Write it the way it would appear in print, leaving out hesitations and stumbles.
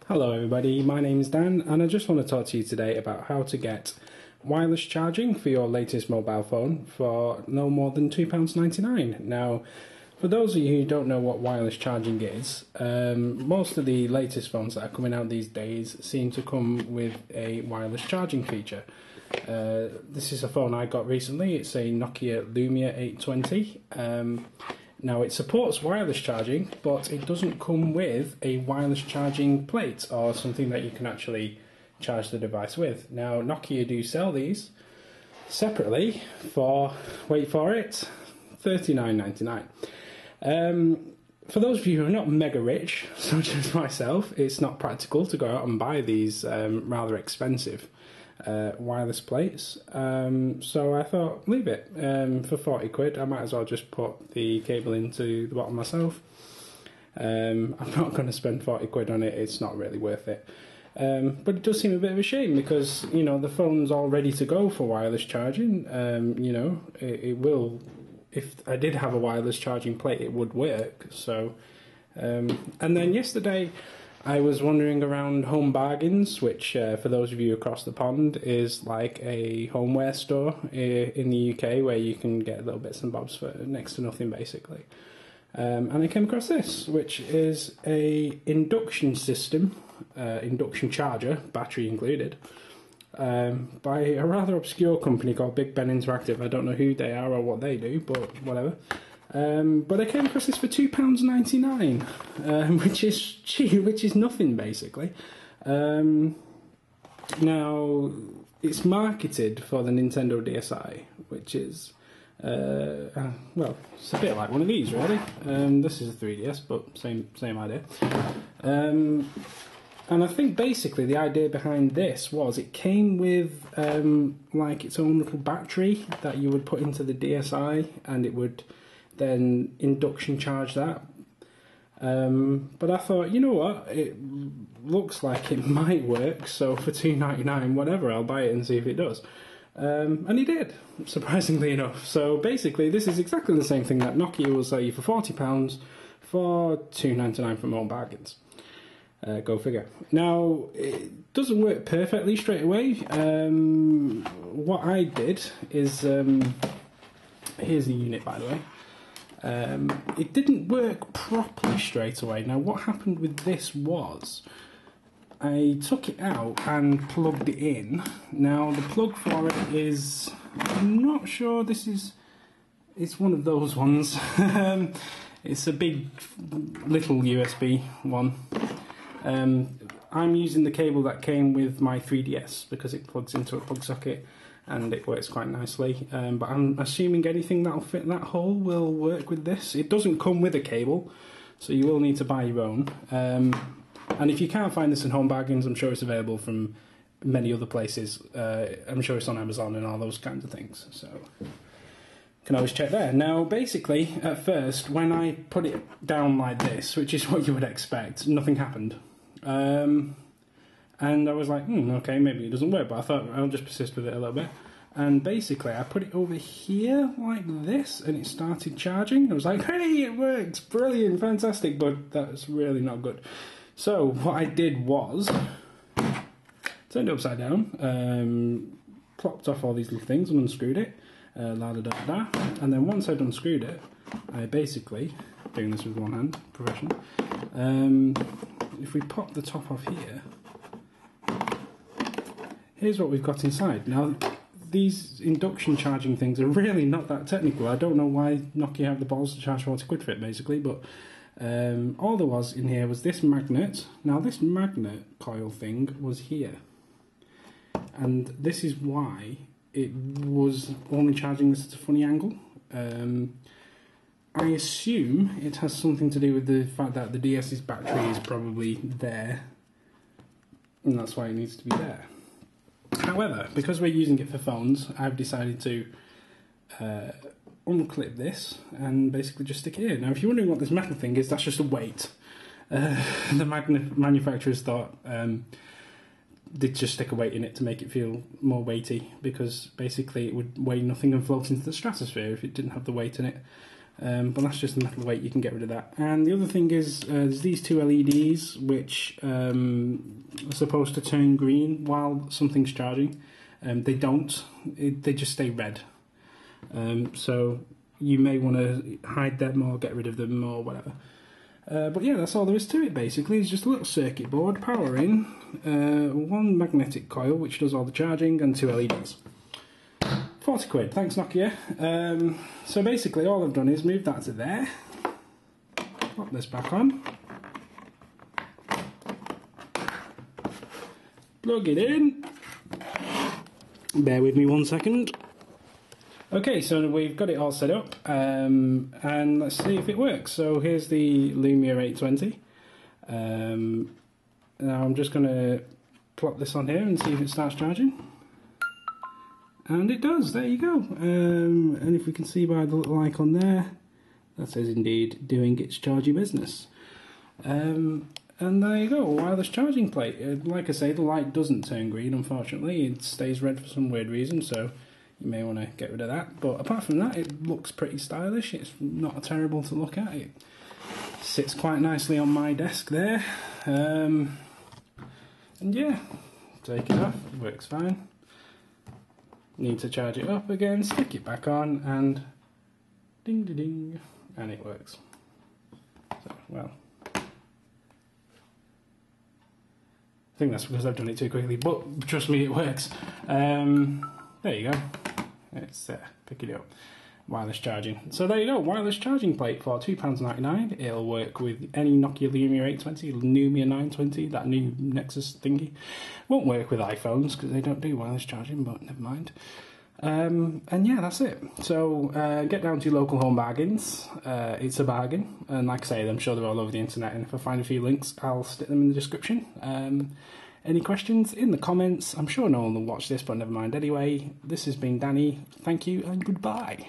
Hello everybody, my name is Dan and I just want to talk to you today about how to get wireless charging for your latest mobile phone for no more than £2.99. Now, for those of you who don't know what wireless charging is, most of the latest phones that are coming out these days seem to come with a wireless charging feature. This is a phone I got recently. It's a Nokia Lumia 820. Now it supports wireless charging, but it doesn't come with a wireless charging plate or something that you can actually charge the device with. Now Nokia do sell these separately for, wait for it, $39.99. For those of you who are not mega rich, such as myself, it's not practical to go out and buy these rather expensive wireless plates, so I thought leave it. For 40 quid I might as well just put the cable into the bottom myself. I'm not going to spend 40 quid on it, it's not really worth it. But it does seem a bit of a shame because, you know, the phone's all ready to go for wireless charging. You know, it will, if I did have a wireless charging plate it would work. So and then yesterday I was wandering around Home Bargains, which for those of you across the pond is like a homeware store in the UK where you can get little bits and bobs for next to nothing basically. And I came across this, which is a induction system, induction charger, battery included, by a rather obscure company called Big Ben Interactive. I don't know who they are or what they do, but whatever. But I came across this for £2.99, which is cheap, which is nothing basically. Now, it's marketed for the Nintendo DSi, which is, well, it's a bit like one of these really. This is a 3DS, but same idea. And I think basically the idea behind this was it came with like its own little battery that you would put into the DSi, and it would then induction charge that. But I thought, you know what, it looks like it might work, so for $2.99, whatever, I'll buy it and see if it does. And it did, surprisingly enough. So basically this is exactly the same thing that Nokia will sell you for £40 for $2.99 from Home Bargains. Go figure. Now, it doesn't work perfectly straight away. What I did is, here's the unit by the way. It didn't work properly straight away. Now what happened with this was I took it out and plugged it in. Now the plug for it is, I'm not sure, it's one of those ones. It's a big little USB one. I'm using the cable that came with my 3DS because it plugs into a plug socket and it works quite nicely, but I'm assuming anything that'll fit that hole will work with this. It doesn't come with a cable, so you will need to buy your own. And if you can't find this in Home Bargains, I'm sure it's available from many other places. I'm sure it's on Amazon and all those kinds of things, so you can always check there. Now basically, at first, when I put it down like this, which is what you would expect, nothing happened. And I was like, okay, maybe it doesn't work, but I thought I'll just persist with it a little bit. And basically, I put it over here like this, and it started charging. I was like, hey, it works, brilliant, fantastic, but that's really not good. So what I did was, turned it upside down, plopped off all these little things and unscrewed it, la-da-da-da, and then once I'd unscrewed it, I basically, doing this with one hand, professional, if we pop the top off here, here's what we've got inside. Now, these induction charging things are really not that technical. I don't know why Nokia have the balls to charge 40 quid for it, basically, but all there was in here was this magnet. Now, this magnet coil thing was here, and this is why it was only charging this at a funny angle. I assume it has something to do with the fact that the DS's battery is probably there, and that's why it needs to be there. However, because we're using it for phones, I've decided to unclip this and basically just stick it in. Now, if you're wondering what this metal thing is, that's just a weight. The manufacturers thought they'd just stick a weight in it to make it feel more weighty, because basically it would weigh nothing and float into the stratosphere if it didn't have the weight in it. But that's just the metal weight, you can get rid of that. And the other thing is, there's these two LEDs which are supposed to turn green while something's charging. They don't, they just stay red. So you may want to hide them or get rid of them or whatever. But yeah, that's all there is to it basically. It's just a little circuit board, power in, one magnetic coil which does all the charging, and two LEDs. 40 quid, thanks Nokia. So basically all I've done is move that to there, pop this back on, plug it in, bear with me 1 second. Okay, so we've got it all set up, and let's see if it works. So here's the Lumia 820. Now I'm just going to plop this on here and see if it starts charging. And it does, there you go. And if we can see by the little icon there, that is indeed doing its chargy business. And there you go, a wireless charging plate. Like I say, the light doesn't turn green, unfortunately. It stays red for some weird reason, so you may want to get rid of that. But apart from that, it looks pretty stylish. It's not terrible to look at. It sits quite nicely on my desk there. And yeah, take it off, it works fine. Need to charge it up again, stick it back on, and ding ding ding, and it works. So, well, I think that's because I've done it too quickly, but trust me, it works. There you go. It's picking it up. Wireless charging. So there you go, wireless charging plate for £2.99. It'll work with any Nokia Lumia 820, Lumia 920, that new Nexus thingy. Won't work with iPhones because they don't do wireless charging, but never mind. And yeah, that's it. So get down to your local home bargains. It's a bargain, and like I say, I'm sure they're all over the internet, and if I find a few links, I'll stick them in the description. Any questions in the comments? I'm sure no one will watch this, but never mind anyway. This has been Danny. Thank you and goodbye.